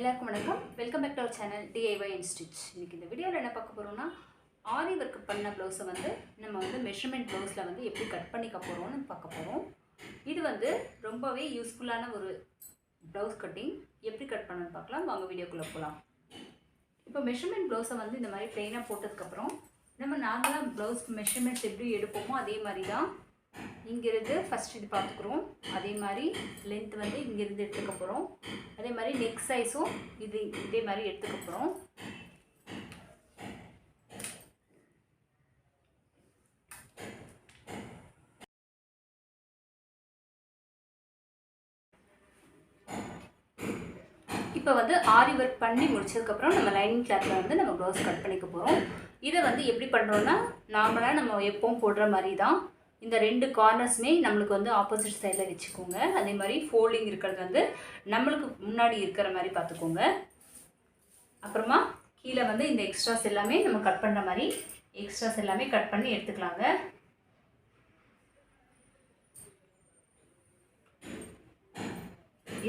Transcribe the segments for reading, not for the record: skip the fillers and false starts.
எல்லாருக்கும் வணக்கம். Welcome back to our channel DIY and Stitch. இன்னைக்கு இந்த வீடியோவில் என்ன பார்க்க போகிறோம்னா, ஆரி ஒர்க் பண்ண ப்ளவுஸை நம்ம மெஷர்மெண்ட் ப்ளவுஸில் எப்படி கட் பண்ணிக்க போகிறோம்னு பார்க்க போகிறோம். இது ரொம்பவே யூஸ்ஃபுல்லான ஒரு ப்ளவுஸ் கட்டிங். எப்படி கட் பண்ணணும்னு பார்க்கலாம். வாங்க வீடியோக்குள்ளே போகலாம். இப்போ மெஷர்மெண்ட் ப்ளவுஸை இந்த மாதிரி ப்ளெயினாக போட்டதுக்கப்புறம் நம்ம நார்மலாக ப்ளவுஸ் மெஷர்மெண்ட்ஸ் எப்படி எடுப்போமோ அதே மாதிரி தான் இங்கிருந்து ஃபஸ்ட் இது பார்த்துக்குறோம். அதே மாதிரி லென்த் இங்கிருந்து எடுத்துக்க போகிறோம். அதே மாதிரி நெக் சைஸும் இதே மாதிரி எடுத்துக்க போகிறோம். இப்போ ஆரி ஒர்க் பண்ணி முடிச்சதுக்கப்புறம் நம்ம லைனிங் கிளாத்தில் நம்ம ப்ளவுஸ் கட் பண்ணிக்க போகிறோம். இதை எப்படி பண்ணுறோன்னா, நார்மலாக நம்ம எப்பவும் போடுற மாதிரி தான். இந்த ரெண்டு கார்னர்ஸுமே நம்மளுக்கு ஆப்போசிட் சைடில் வச்சுக்கோங்க. அதே மாதிரி ஃபோல்டிங் இருக்கிறது நம்மளுக்கு முன்னாடி இருக்கிற மாதிரி பார்த்துக்கோங்க. அப்புறமா கீழே இந்த எக்ஸ்ட்ராஸ் எல்லாமே நம்ம கட் பண்ணுற மாதிரி எக்ஸ்ட்ராஸ் எல்லாமே கட் பண்ணி எடுத்துக்கலாங்க.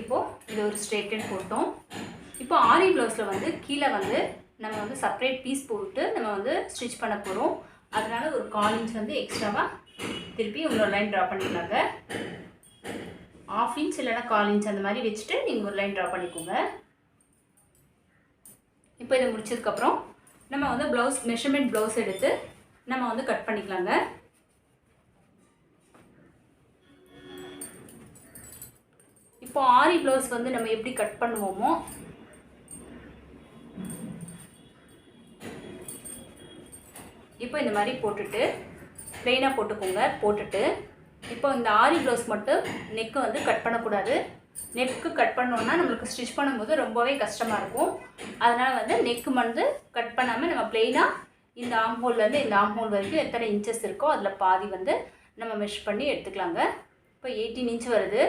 இப்போது இது ஒரு ஸ்ட்ரெயிட்டன் போட்டோம். இப்போ ஆரி ப்ளவுஸில் கீழே நம்ம செப்பரேட் பீஸ் போட்டு நம்ம ஸ்டிச் பண்ண போகிறோம். அதனால் ஒரு 1/4 இன்ச் எக்ஸ்ட்ராவாக திருப்பி உங்களோட லைன் ட்ரா பண்ணிக்கலாங்க. 1/2 இன்ச் இல்லைனா 1/4 இன்ச் அந்த மாதிரி வச்சுட்டு நீங்கள் ஒரு லைன் ட்ரா பண்ணிக்கோங்க. இப்போ இதை முடிச்சதுக்கப்புறம் நம்ம ப்ளவுஸ் மெஷர்மெண்ட் ப்ளவுஸ் எடுத்து நம்ம கட் பண்ணிக்கலாங்க. இப்போ ஆரி ப்ளவுஸ் நம்ம எப்படி கட் பண்ணுவோமோ இப்போ இந்த மாதிரி போட்டுட்டு ப்ளெயினாக போட்டுக்கோங்க. போட்டுட்டு இப்போ இந்த ஆரி ப்ளவுஸ் மட்டும் நெக்கு கட் பண்ணக்கூடாது. நெக்கு கட் பண்ணோன்னா நம்மளுக்கு ஸ்டிச் பண்ணும்போது ரொம்பவே கஷ்டமாக இருக்கும். அதனால் நெக்கு கட் பண்ணாமல் நம்ம ப்ளெயினாக இந்த ஆம்ஹோல்லேருந்து இந்த ஆம்ஹோல் வரைக்கும் எத்தனை இன்ச்சஸ் இருக்கோ அதில் பாதி நம்ம மெஷர் பண்ணி எடுத்துக்கலாங்க. இப்போ 18 இன்ச் வருது.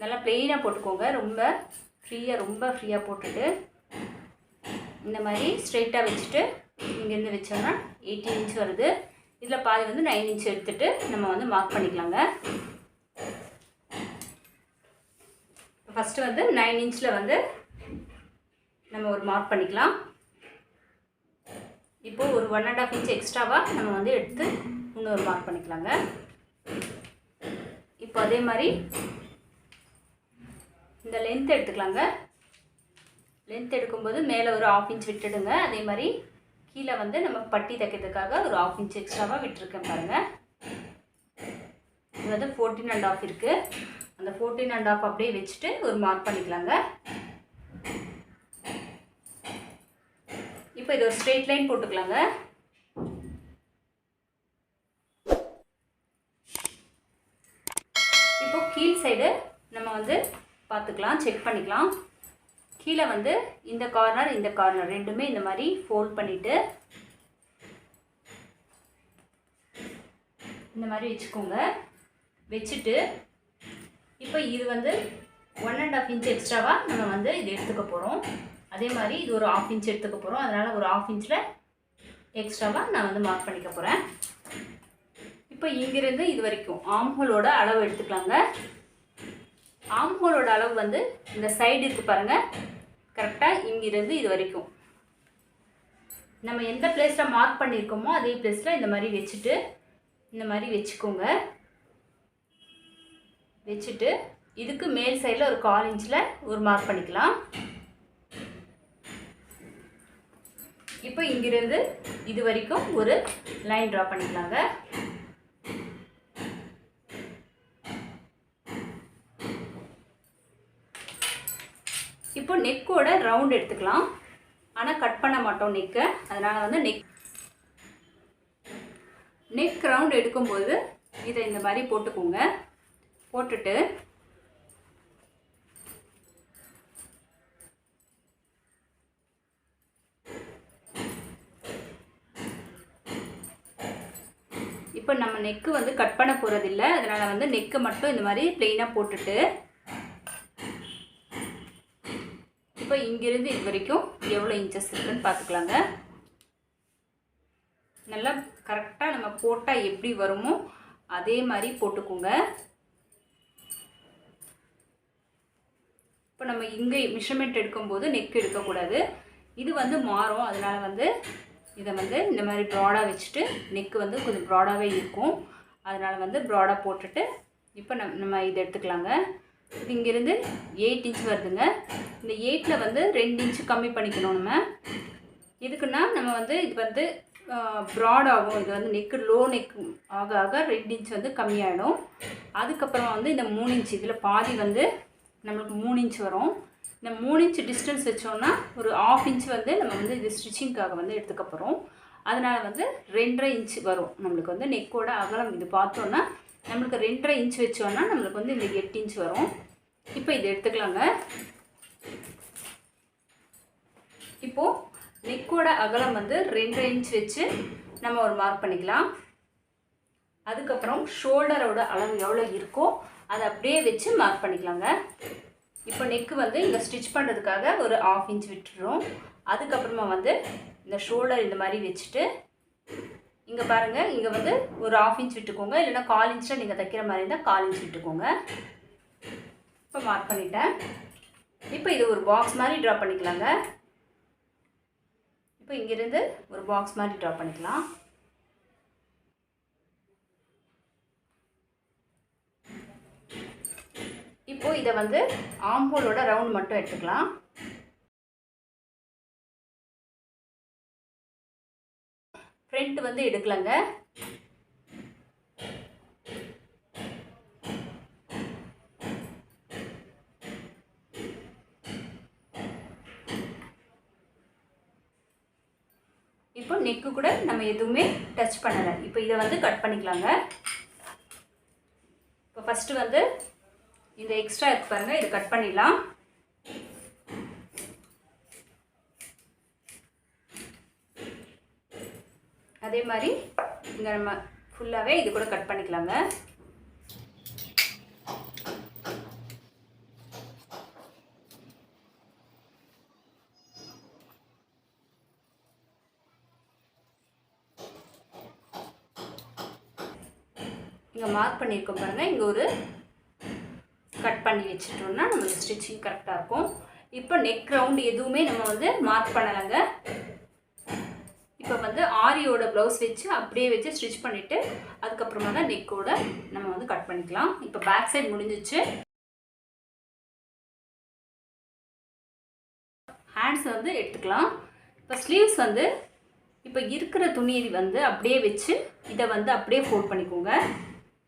நல்லா ப்ளெயினாக போட்டுக்கோங்க. ரொம்ப ஃப்ரீயாக போட்டுட்டு இந்த மாதிரி ஸ்ட்ரெயிட்டாக வச்சுட்டு இங்கேருந்து வச்சோம்னா 18 இன்ச் வருது. இதில் பாதி 9 இன்ச் எடுத்துகிட்டு நம்ம மார்க் பண்ணிக்கலாங்க. ஃபஸ்ட்டு 9 இன்ச்சில் நம்ம ஒரு மார்க் பண்ணிக்கலாம். இப்போது ஒரு 1.5 இன்ச் எக்ஸ்ட்ராவாக நம்ம எடுத்து இன்னொரு மார்க் பண்ணிக்கலாங்க. இப்போ அதே மாதிரி இந்த லென்த் எடுத்துக்கலாங்க. லென்த் எடுக்கும்போது மேலே ஒரு 1/2 இன்ச் விட்டுடுங்க. அதே மாதிரி கீழே நம்ம பட்டி தைக்கிறதுக்காக ஒரு 1/2 இன்ச் எக்ஸ்ட்ராவாக விட்டுருக்கேன் பாருங்கள். இது 14.5 இருக்குது. அந்த 14.5 அப்படியே வச்சுட்டு ஒரு மார்க் பண்ணிக்கலாங்க. இப்போ இது ஒரு ஸ்ட்ரெயிட் லைன் போட்டுக்கலாங்க. இப்போ கீழ் சைடு நம்ம பார்த்துக்கலாம், செக் பண்ணிக்கலாம். கீழே இந்த கார்னர் ரெண்டுமே இந்த மாதிரி ஃபோல்ட் பண்ணிவிட்டு இந்த மாதிரி வச்சுக்கோங்க. வச்சுட்டு இப்போ இது 1.5 இன்ச் எக்ஸ்ட்ராவாக நம்ம இது எடுத்துக்க போகிறோம். அதே மாதிரி இது ஒரு 1/2 இன்ச் எடுத்துக்க போகிறோம். அதனால் ஒரு 1/2 இன்ச்சில் எக்ஸ்ட்ராவாக நான் மார்க் பண்ணிக்க போகிறேன். இப்போ இங்கிருந்து இது வரைக்கும் ஆம்ஹோலோட அளவு எடுத்துக்கலாங்க. ஆம்ஹோலோட அளவு இந்த சைடு இருக்குது பாருங்கள். கரெக்டாக இங்கிருந்து இது வரைக்கும் நம்ம எந்த பிளேஸில் மார்க் பண்ணியிருக்கோமோ அதே பிளேஸில் இந்த மாதிரி வச்சுட்டு இந்த மாதிரி வச்சுக்கோங்க. வச்சுட்டு இதுக்கு மேல் சைடில் ஒரு 1/4 இன்ச்சில் ஒரு மார்க் பண்ணிக்கலாம். இப்போ இங்கிருந்து இது வரைக்கும் ஒரு லைன் ட்ரா பண்ணிக்கலாங்க. இப்போ நெக்கோட ரவுண்ட் எடுத்துக்கலாம். ஆனால் கட் பண்ண மாட்டோம் நெக்கை. அதனால் நெக் ரவுண்ட் எடுக்கும்போது இதை இந்த மாதிரி போட்டுக்கோங்க. போட்டுட்டு இப்போ நம்ம நெக்கு கட் பண்ண போகிறதில்ல. அதனால் நெக்கு மட்டும் இந்த மாதிரி ப்ளெயினாக போட்டுட்டு இப்போ இங்கிருந்து இது வரைக்கும் எவ்வளோ இன்ச்சஸ் இருக்குன்னு பார்த்துக்கலாங்க. நல்லா கரெக்டாக நம்ம போட்டால் எப்படி வருமோ அதே மாதிரி போட்டுக்கோங்க. இப்போ நம்ம இங்கே மெஷர்மெண்ட் எடுக்கும்போது நெக் எடுக்கக்கூடாது. இது வந்து மாறும். அதனால் வந்து இதை வந்து இந்த மாதிரி ப்ராடாக வச்சுட்டு நெக்கு வந்து கொஞ்சம் ப்ராடாகவே இருக்கும். அதனால் வந்து ப்ராடாக போட்டுட்டு இப்போ நம்ம இதை எடுத்துக்கலாங்க. இது இங்கேருந்து 8 இன்ச் வருதுங்க. இந்த 8ல் வந்து 2 இன்ச்சு கம்மி பண்ணிக்கணும் நம்ம. எதுக்குன்னா நம்ம வந்து இது வந்து ப்ராட் ஆகும். இது வந்து நெக்கு லோ நெக் ஆக ஆக 2 இன்ச் வந்து கம்மியாகிடும். அதுக்கப்புறமா வந்து இந்த 3 இன்ச் இதில் பாதி வந்து நம்மளுக்கு 3 இன்ச் வரும். இந்த 3 இன்ச் டிஸ்டன்ஸ் வச்சோன்னா ஒரு 1/2 இன்ச் வந்து நம்ம வந்து இது ஸ்டிச்சிங்காக வந்து எடுத்துக்க போகிறோம். அதனால் வந்து 2.5 இன்ச் வரும். நம்மளுக்கு வந்து நெக்கோட அகலம் இது பார்த்தோன்னா நம்மளுக்கு 2.5 இன்ச் வச்சோன்னா நம்மளுக்கு வந்து இந்த 8 இன்ச் வரும். இப்போ இது எடுத்துக்கலாங்க. இப்போது நெக்கோட அகலம் வந்து 2.5 இன்ச் வச்சு நம்ம ஒரு மார்க் பண்ணிக்கலாம். அதுக்கப்புறம் ஷோல்டரோட அளவு எவ்வளோ இருக்கோ அதை அப்படியே வச்சு மார்க் பண்ணிக்கலாங்க. இப்போ நெக்கு வந்து இங்கே ஸ்டிச் பண்ணுறதுக்காக ஒரு 1/2 இன்ச் விட்டுறோம். அதுக்கப்புறமா வந்து இந்த ஷோல்டர் இந்த மாதிரி வச்சுட்டு இங்கே பாருங்கள், இங்கே வந்து ஒரு 1/2 இன்ச் விட்டுக்கோங்க. இல்லைன்னா 1/4 இன்ச்சில் நீங்கள் தைக்கிற மாதிரி இருந்தால் 1/4 இன்ச் விட்டுக்கோங்க. இப்போ மார்க் பண்ணிட்டேன். இப்போ இது ஒரு பாக்ஸ் மாதிரி ட்ரா பண்ணிக்கலாங்க. இப்போ இங்கேருந்து ஒரு பாக்ஸ் மாதிரி ட்ரா பண்ணிக்கலாம். இப்போது இதை வந்து ஆம்போலோட ரவுண்ட் மட்டும் எடுத்துக்கலாம். ஃப்ரண்ட் வந்து எடுக்கலங்க. இப்போ நெக்கு கூட நம்ம எதுவுமே டச் பண்ணலை. இப்போ இதை வந்து கட் பண்ணிக்கலாங்க. இப்போ ஃபஸ்ட்டு வந்து இந்த எக்ஸ்ட்ரா இருக்கு பாருங்கள், இதை கட் பண்ணிடலாம். அதே மாதிரி இங்கே நம்ம ஃபுல்லாகவே இது கூட கட் பண்ணிக்கலாங்க. இங்கே மார்க் பண்ணியிருக்கோம் பாருங்கள், இங்கே ஒரு கட் பண்ணி வச்சுட்டோம்னா நம்மளுக்கு ஸ்டிச்சிங் கரெக்டாக இருக்கும். இப்போ நெக் ரவுண்டு எதுவுமே நம்ம வந்து மார்க் பண்ணலைங்க. இப்போ வந்து ஆரியோட ப்ளவுஸ் வச்சு அப்படியே வச்சு ஸ்டிச் பண்ணிவிட்டு அதுக்கப்புறமா தான் நெக்கோட நம்ம வந்து கட் பண்ணிக்கலாம். இப்போ பேக் சைடு முடிஞ்சிச்சு. ஹேண்ட்ஸ் வந்து எடுத்துக்கலாம். இப்போ ஸ்லீவ்ஸ் வந்து இப்போ இருக்கிற துணியை வந்து அப்படியே வச்சு இதை வந்து அப்படியே ஃபோல்ட் பண்ணிக்கோங்க.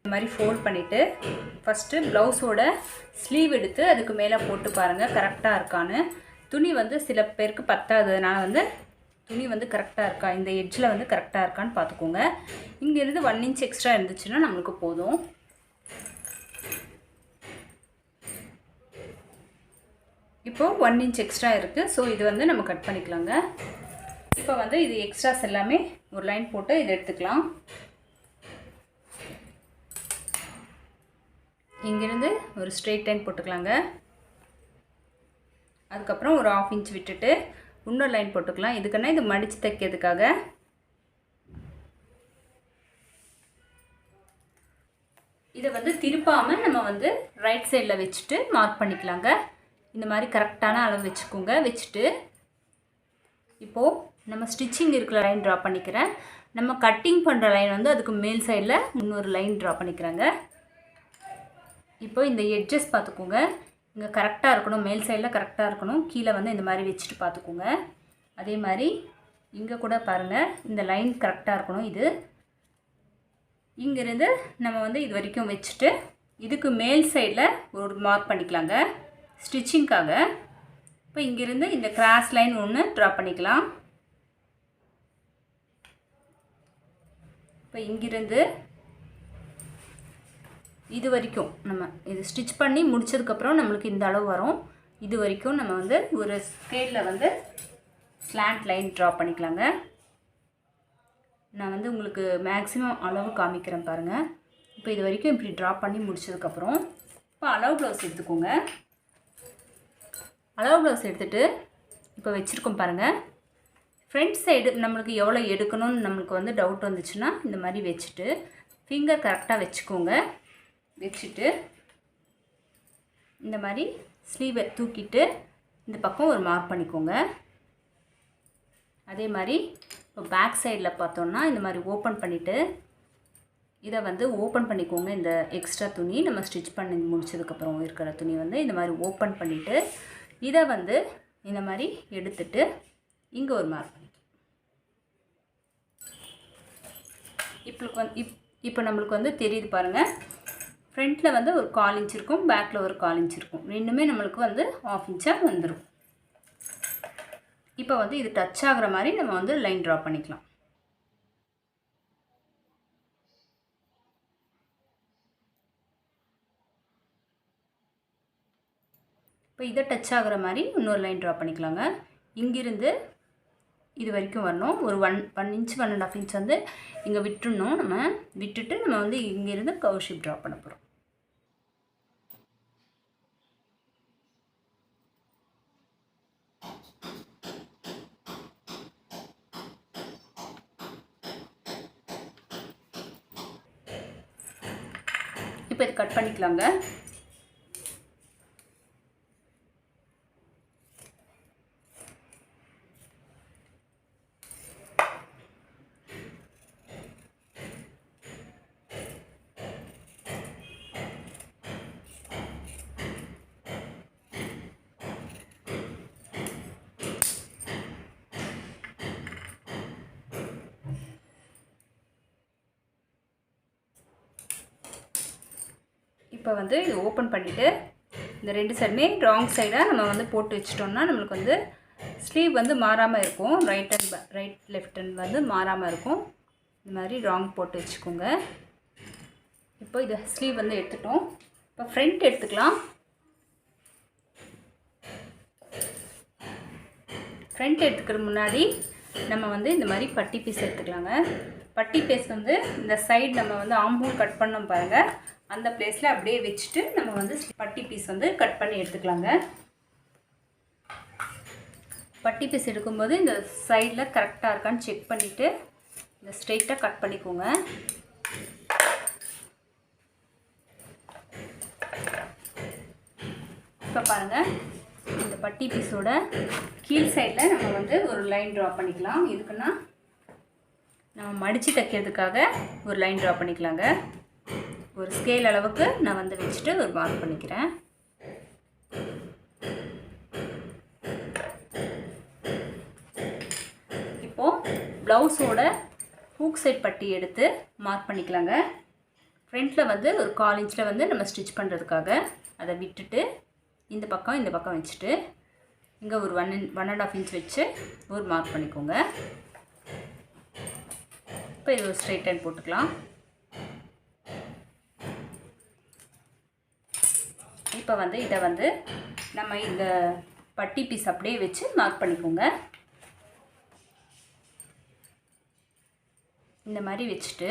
இந்த மாதிரி ஃபோல்ட் பண்ணிவிட்டு ஃபஸ்ட்டு ப்ளவுஸோட ஸ்லீவ் எடுத்து அதுக்கு மேலே போட்டு பாருங்கள் கரெக்டாக இருக்கான்னு. துணி வந்து சில பேருக்கு பத்தாததுனால வந்து துணி வந்து கரெக்டாக இருக்கா, இந்த எட்ஜில் வந்து கரெக்டாக இருக்கான்னு பார்த்துக்கோங்க. இங்கேருந்து 1 இன்ச் எக்ஸ்ட்ரா இருந்துச்சுன்னா நம்மளுக்கு போதும். இப்போது 1 இன்ச் எக்ஸ்ட்ரா இருக்குது. ஸோ இது வந்து நம்ம கட் பண்ணிக்கலாங்க. இப்போ வந்து இது எக்ஸ்ட்ராஸ் எல்லாமே ஒரு லைன் போட்டு இதை எடுத்துக்கலாம். இங்கேருந்து ஒரு ஸ்ட்ரெயிட் லைன் போட்டுக்கலாங்க. அதுக்கப்புறம் ஒரு 1/2 இன்ச் விட்டுட்டு இன்னொரு லைன் போட்டுக்கலாம். இதுக்குன்னா இது மடித்து தைக்கிறதுக்காக. இதை வந்து திருப்பாமல் நம்ம வந்து ரைட் சைடில் வச்சுட்டு மார்க் பண்ணிக்கலாங்க. இந்த மாதிரி கரெக்டான அளவு வச்சுக்கோங்க. வச்சுட்டு இப்போது நம்ம ஸ்டிச்சிங் இருக்கிற லைன் ட்ரா பண்ணிக்கிறேன். நம்ம கட்டிங் பண்ணுற லைன் வந்து அதுக்கு மேல் சைடில் இன்னொரு லைன் ட்ரா பண்ணிக்கிறேங்க. இப்போ இந்த எட்ஜஸ் பார்த்துக்கோங்க, இங்கே கரெக்டாக இருக்கணும், மேல் சைடில் கரெக்டாக இருக்கணும். கீழே வந்து இந்த மாதிரி வச்சுட்டு பார்த்துக்கோங்க. அதே மாதிரி இங்கே கூட பாருங்கள், இந்த லைன் கரெக்டாக இருக்கணும். இது இங்கேருந்து நம்ம வந்து இது வரைக்கும் வச்சுட்டு இதுக்கு மேல் சைடில் ஒரு மார்க் பண்ணிக்கலாங்க ஸ்டிச்சிங்காக. இப்போ இங்கேருந்து இந்த கிராஸ் லைன் ஒன்று ட்ரா பண்ணிக்கலாம். இப்போ இங்கிருந்து இது வரைக்கும் நம்ம இது ஸ்டிச் பண்ணி முடிச்சதுக்கப்புறம் நம்மளுக்கு இந்த அளவு வரும். இது வரைக்கும் நம்ம வந்து ஒரு ஸ்கேலில் வந்து ஸ்லாண்ட் லைன் ட்ரா பண்ணிக்கலாங்க. நான் வந்து உங்களுக்கு மேக்ஸிமம் அளவு காமிக்கிறேன் பாருங்கள். இப்போ இது வரைக்கும் இப்படி ட்ரா பண்ணி முடிச்சதுக்கப்புறம் இப்போ அளவு ப்ளவுஸ் எடுத்துக்கோங்க. அளவு ப்ளவுஸ் எடுத்துகிட்டு இப்போ வச்சுருக்கோம் பாருங்கள். ஃப்ரண்ட் சைடு நம்மளுக்கு எவ்வளோ எடுக்கணும்னு நம்மளுக்கு வந்து டவுட் வந்துச்சுன்னா இந்த மாதிரி வச்சுட்டு ஃபிங்கர் கரெக்டாக வச்சுக்கோங்க. வச்சுட்டு இந்த மாதிரி ஸ்லீவை தூக்கிட்டு இந்த பக்கம் ஒரு மார்க் பண்ணிக்கோங்க. அதே மாதிரி இப்போ பேக் சைடில் பார்த்தோன்னா இந்த மாதிரி ஓப்பன் பண்ணிவிட்டு இதை வந்து ஓப்பன் பண்ணிக்கோங்க. இந்த எக்ஸ்ட்ரா துணி நம்ம ஸ்டிச் பண்ணி முடிச்சதுக்கப்புறம் இருக்கிற துணி வந்து இந்த மாதிரி ஓப்பன் பண்ணிவிட்டு இதை வந்து இந்த மாதிரி எடுத்துட்டு இங்கே ஒரு மார்க் பண்ணிக்கோங்க. இப்போ நம்மளுக்கு வந்து தெரியுது பாருங்கள். ஃப்ரண்ட்டில் வந்து ஒரு 1/4 இன்ச் இருக்கும், பேக்கில் ஒரு 1/4 இன்ச் இருக்கும். ரெண்டுமே நம்மளுக்கு வந்து 1/2 இன்ச்சாக வந்துடும். இப்போ வந்து இது டச் ஆகிற மாதிரி நம்ம வந்து லைன் ட்ரா பண்ணிக்கலாம். இப்போ இதை டச் ஆகிற மாதிரி இன்னொரு லைன் ட்ரா பண்ணிக்கலாங்க. இங்கிருந்து இது வரைக்கும் வரணும். ஒரு 1 இன்ச் 1.5 இன்ச் வந்து இங்கே விட்டுடணும். நம்ம விட்டுட்டு நம்ம வந்து இங்கேருந்து கர்வ் ஷேப் ட்ரா பண்ண போகிறோம். இப்போ இது கட் பண்ணிக்கலாங்க. இப்போ வந்து இது ஓப்பன் பண்ணிவிட்டு இந்த 2 சைடுமே ராங் சைடாக நம்ம வந்து போட்டு வச்சிட்டோம்னா நம்மளுக்கு வந்து ஸ்லீவ் வந்து மாறாமல் இருக்கும். ரைட் லெஃப்ட் ஹேண்ட் வந்து மாறாமல் இருக்கும். இந்த மாதிரி ராங் போட்டு வச்சுக்கோங்க. இப்போ இது ஸ்லீவ் வந்து எடுத்துட்டோம். இப்போ ஃப்ரண்ட் எடுத்துக்கலாம். ஃப்ரண்ட் எடுத்துக்கிறது முன்னாடி நம்ம வந்து இந்த மாதிரி பட்டி பீஸ் எடுத்துக்கலாங்க. பட்டி பீஸ் வந்து இந்த சைடு நம்ம வந்து ஆம்பூல் கட் பண்ணோம் பாருங்கள், அந்த பிளேஸில் அப்படியே வச்சுட்டு நம்ம வந்து பட்டி பீஸ் வந்து கட் பண்ணி எடுத்துக்கலாங்க. பட்டி பீஸ் எடுக்கும்போது இந்த சைடில் கரெக்டாக இருக்கான்னு செக் பண்ணிவிட்டு இந்த ஸ்ட்ரெயிட்டாக கட் பண்ணிக்கோங்க. இப்போ பாருங்கள், இந்த பட்டி பீஸோட கீழ் சைடில் நம்ம வந்து ஒரு லைன் ட்ரா பண்ணிக்கலாம். எதுக்குன்னா நம்ம மடித்து தைக்கிறதுக்காக ஒரு லைன் ட்ரா பண்ணிக்கலாங்க. ஒரு ஸ்கேல் அளவுக்கு நான் வந்து வச்சுட்டு ஒரு மார்க் பண்ணிக்கிறேன். இப்போது ப்ளவுஸோட ஹூக் சைட் பட்டி எடுத்து மார்க் பண்ணிக்கலாங்க. ஃப்ரண்ட்டில் வந்து ஒரு 1/4 இன்ச்சில் வந்து நம்ம ஸ்டிச் பண்ணுறதுக்காக அதை விட்டுட்டு இந்த பக்கம் வச்சுட்டு இங்கே ஒரு 1.5 இன்ச் வச்சு ஒரு மார்க் பண்ணிக்கோங்க. இப்போ இது ஒரு ஸ்ட்ரெயிட் லைன் போட்டுக்கலாம். இப்போ வந்து இதை வந்து நம்ம இந்த பட்டி பீஸ் அப்படியே வச்சு மார்க் பண்ணிக்கோங்க. இந்த மாதிரி வச்சுட்டு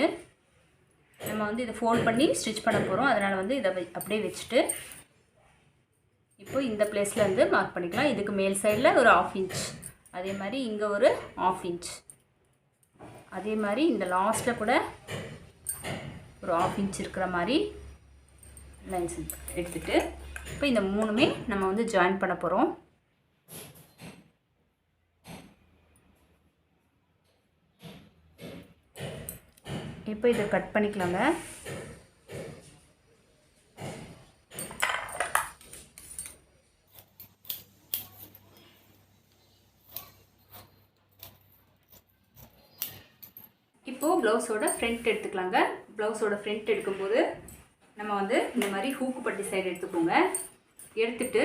நம்ம வந்து இதை ஃபோல்ட் பண்ணி ஸ்டிச் பண்ண போகிறோம். அதனால் வந்து இதை அப்படியே வச்சுட்டு இப்போ இந்த பிளேஸில் வந்து மார்க் பண்ணிக்கலாம். இதுக்கு மேல் சைடில் ஒரு 1/2 இன்ச், அதே மாதிரி இங்கே ஒரு 1/2 இன்ச், அதே மாதிரி இந்த லாஸ்ட்டில் கூட ஒரு 1/2 இன்ச் இருக்கிற மாதிரி லைன்ஸ் எடுத்துகிட்டு இப்போ இந்த 3மே நம்ம வந்து ஜாயின் பண்ண போகிறோம். இப்போ இதை கட் பண்ணிக்கலாங்க. இப்போது ப்ளவுஸோட ஃப்ரண்ட் எடுத்துக்கலாங்க. ப்ளவுஸோட ஃப்ரண்ட் எடுக்கும்போது நம்ம வந்து இந்த மாதிரி ஹூக்கு பட்டி சைடு எடுத்துக்கோங்க. எடுத்துட்டு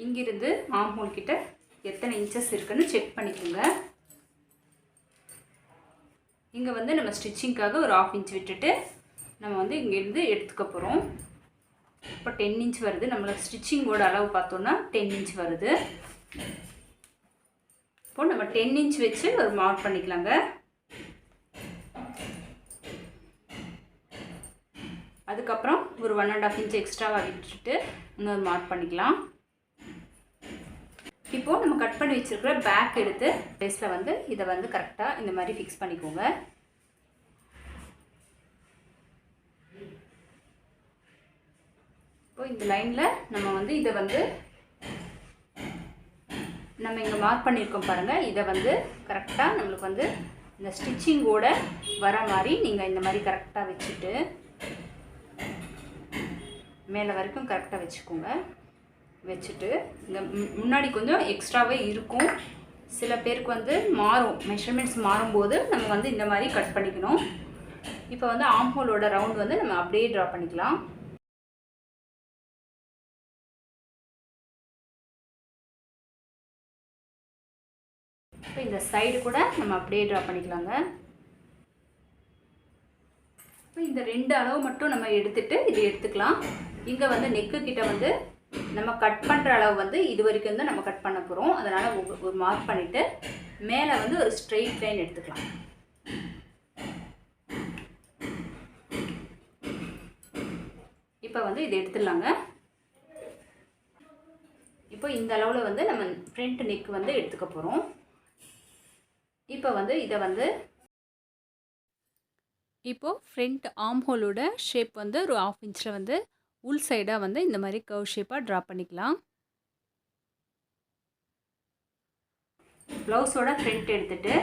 இங்கிருந்து ஆம் ஹோல் கிட்ட எத்தனை இன்ச்சஸ் இருக்குன்னு செக் பண்ணிக்கோங்க. இங்கே வந்து நம்ம ஸ்டிச்சிங்காக ஒரு 1/2 இன்ச் விட்டுட்டு நம்ம வந்து இங்கேருந்து எடுத்துக்க போகிறோம். இப்போ 10 இன்ச் வருது. நம்மளுக்கு ஸ்டிச்சிங்கோட அளவு பார்த்தோன்னா 10 இன்ச் வருது. இப்போது நம்ம 10 இன்ச் வச்சு ஒரு மார்க் பண்ணிக்கலாங்க. அதுக்கப்புறம் ஒரு 1.5 இன்ச் எக்ஸ்ட்ராவாக விட்டுட்டு இன்னொரு மார்க் பண்ணிக்கலாம். இப்போது நம்ம கட் பண்ணி வச்சுருக்கிற பேக் எடுத்து ப்ளேஸில் வந்து இதை வந்து கரெக்டாக இந்த மாதிரி ஃபிக்ஸ் பண்ணிக்கோங்க. இப்போ இப்போ இந்த லைனில் நம்ம வந்து இதை வந்து நம்ம இங்கே மார்க் பண்ணியிருக்கோம் பாருங்கள். இதை வந்து கரெக்டாக நம்மளுக்கு வந்து இந்த ஸ்டிச்சிங்கோட வர மாதிரி நீங்கள் இந்த மாதிரி கரெக்டாக வச்சுட்டு மேலே வரைக்கும் கரெக்டாக வச்சுக்கோங்க. வச்சுட்டு இந்த முன்னாடி கொஞ்சம் எக்ஸ்ட்ராவே இருக்கும். சில பேருக்கு வந்து மாறும், மெஷர்மெண்ட்ஸ் மாறும்போது நம்ம வந்து இந்த மாதிரி கட் பண்ணிக்கணும். இப்போ வந்து ஆர்ம் ஹோலோட ரவுண்ட் வந்து நம்ம அப்படியே ட்ரா பண்ணிக்கலாம். இப்போ இந்த சைடு கூட நம்ம அப்படியே ட்ரா பண்ணிக்கலாங்க. இப்போ இந்த 2 அளவு மட்டும் நம்ம எடுத்துகிட்டு இதை எடுத்துக்கலாம். இங்கே வந்து நெக்கு கிட்ட வந்து நம்ம கட் பண்ணுற அளவு வந்து இது வரைக்கும் வந்து நம்ம கட் பண்ண போகிறோம். அதனால் ஒரு மார்க் பண்ணிவிட்டு மேலே வந்து ஒரு ஸ்ட்ரெயிட் லைன் எடுத்துக்கலாம். இப்போ வந்து இதை எடுத்துடலாங்க. இப்போ இந்த அளவில் வந்து நம்ம ஃப்ரண்ட் நெக் வந்து எடுத்துக்க போகிறோம். இப்போ வந்து இதை வந்து இப்போது ஃப்ரண்ட் ஆர்ம் ஹோலோட ஷேப் வந்து ஒரு 1/2 இன்ச்சில் வந்து உள் சைடாக வந்து இந்த மாதிரி கர்வ் ஷேப்பாக ட்ரா பண்ணிக்கலாம். ப்ளவுஸோட ஃப்ரண்ட் எடுத்துகிட்டு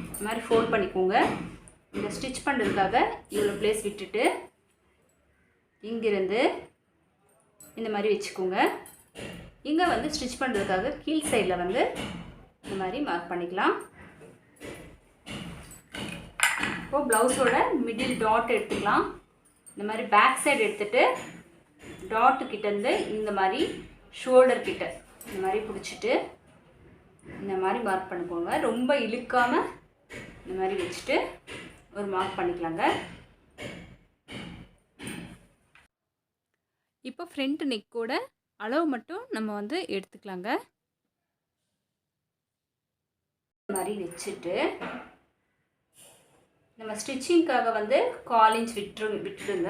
இந்த மாதிரி ஃபோல்ட் பண்ணிக்கோங்க. இந்த ஸ்டிச் பண்ணுறதுக்காக இவ்வளோ ப்ளேஸ் விட்டுட்டு இங்கிருந்து இந்த மாதிரி வச்சுக்கோங்க. இங்கே வந்து ஸ்டிச் பண்ணுறதுக்காக கீழ் சைடில் வந்து இந்த மாதிரி மார்க் பண்ணிக்கலாம். இப்போது ப்ளவுஸோட மிடில் டாட் எடுத்துக்கலாம். இந்த மாதிரி பேக் சைடு எடுத்துகிட்டு டாட்டு கிட்டேருந்து இந்த மாதிரி ஷோல்டர் கிட்ட இந்த மாதிரி பிடிச்சிட்டு இந்த மாதிரி மார்க் பண்ணிக்கோங்க. ரொம்ப இழுக்காமல் இந்த மாதிரி வச்சுட்டு ஒரு மார்க் பண்ணிக்கலாங்க. இப்போ ஃப்ரண்ட் நெக்கோட அளவு மட்டும் நம்ம வந்து எடுத்துக்கலாங்க. இந்த மாதிரி வச்சுட்டு நம்ம ஸ்டிச்சிங்காக வந்து 1/4 இன்ச் விட்டுடுங்க.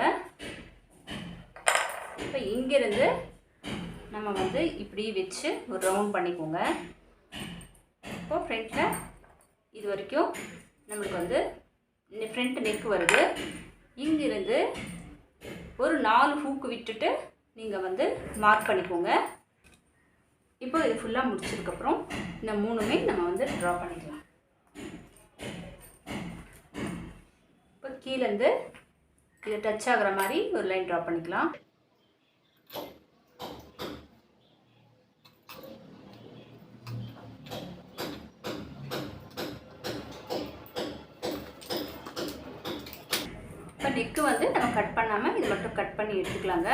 இப்போ இங்கேருந்து நம்ம வந்து இப்படி வச்சு ஒரு ரவுண்ட் பண்ணிக்கோங்க. இப்போ ஃப்ரண்ட்டில் இது வரைக்கும் நம்மளுக்கு வந்து ஃப்ரண்ட் நெக் வருது. இங்கிருந்து ஒரு 4 ஹூக்கு விட்டுட்டு நீங்கள் வந்து மார்க் பண்ணிக்கோங்க. இப்போ இது ஃபுல்லாக முடிச்சதுக்கப்புறம் இந்த 3மே நம்ம வந்து ட்ரா பண்ணிக்கலாம். இப்போ கீழேருந்து இதை டச் ஆகிற மாதிரி ஒரு லைன் ட்ரா பண்ணிக்கலாம். இப்போ நெக்கு வந்து நம்ம கட் பண்ணாமல் இது மட்டும் கட் பண்ணி எடுத்துக்கலாங்க.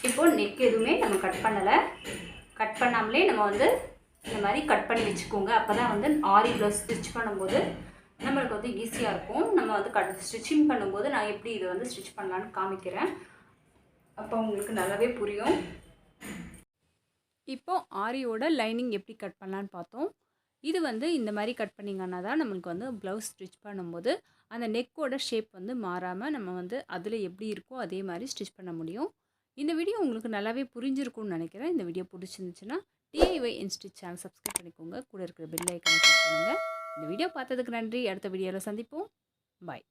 இப்போ நெக் எதுவுமே நம்ம கட் பண்ணலை. கட் பண்ணாமலே நம்ம வந்து இந்த மாதிரி கட் பண்ணி வச்சுக்கோங்க. அப்போ தான் வந்து ஆரி ப்ளவுஸ் ஸ்டிச் பண்ணும்போது நம்மளுக்கு வந்து ஈஸியாக இருக்கும். நம்ம வந்து ஸ்டிச்சிங் பண்ணும்போது நான் எப்படி இதை வந்து ஸ்டிச் பண்ணலான்னு காமிக்கிறேன். அப்போ உங்களுக்கு நல்லாவே புரியும். இப்போ ஆரியோட லைனிங் எப்படி கட் பண்ணலான்னு பார்த்தோம். இது வந்து இந்த மாதிரி கட் பண்ணிங்கன்னா தான் நம்மளுக்கு வந்து ப்ளவுஸ் ஸ்டிச் பண்ணும்போது அந்த நெக்கோட ஷேப் வந்து மாறாமல் நம்ம வந்து அதில் எப்படி இருக்கோ அதே மாதிரி ஸ்டிச் பண்ண முடியும். இந்த வீடியோ உங்களுக்கு நல்லாவே புரிஞ்சிருக்கும்னு நினைக்கிறேன். இந்த வீடியோ பிடிச்சிருந்துச்சுன்னா DIY இன்ஸ்டிச் சேனல் சப்ஸ்கிரைப் பண்ணிக்கோங்க. கூட இருக்கிற பெல் ஐக்கானை கிளிக் பண்ணுங்கள். இந்த வீடியோ பார்த்ததுக்கு நன்றி. அடுத்த வீடியோவில் சந்திப்போம். பாய்.